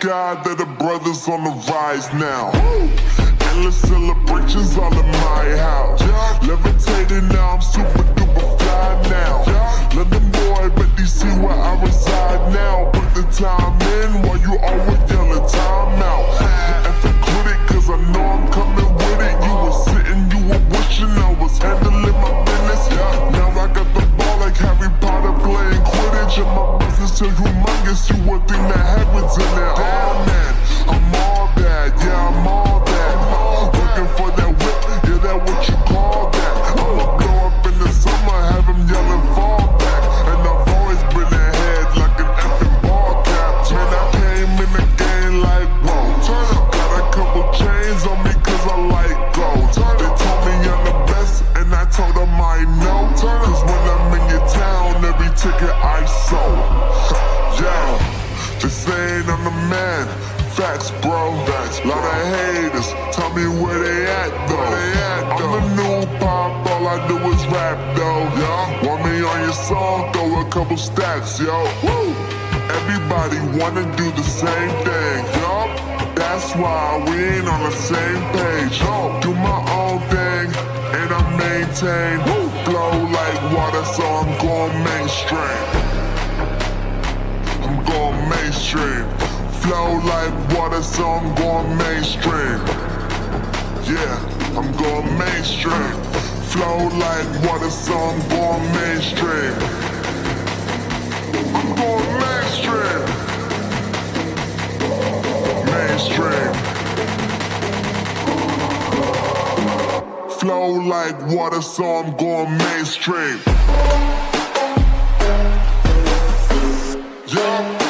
God that the brothers on the rise now. Endless celebrations all in my house. Levitating now, I'm super duper fly now. London boy, but they see where I reside now. Put the time in while you always yelling time out. And forget it, cause I know I'm coming with it. You were sitting, you were wishing I was handling my business. Now I got the ball like Harry Potter playing Quidditch. And my business is humongous, you would think that happens in there. Oh man, I'm all that, yeah, I'm all that. Looking for that whip, yeah, that what you call that. I'ma blow up in the summer, have him yelling fall back. And I've always been ahead like an effing ball cap. Man, I came in the game like, whoa. Got a couple chains on me cause I like gold. They told me I'm the best and I told them I know. Cause when I'm in your town, every ticket I sold. Yeah, they saying I'm the man. Facts, bro. Lot of haters. Tell me where they at, though. I'm the new pop. All I do is rap, though. Yeah. Want me on your song? Throw a couple stacks, yo. Woo. Everybody wanna do the same thing, yo. That's why we ain't on the same page. Yo. Do my own thing, and I maintain. Woo. Flow like water, so I'm going mainstream. I'm going mainstream. Flow like water, so I'm going mainstream. Yeah, I'm going mainstream. Flow like water, so I'm going mainstream. I'm going mainstream. Mainstream. Flow like water, so I'm going mainstream. Yeah.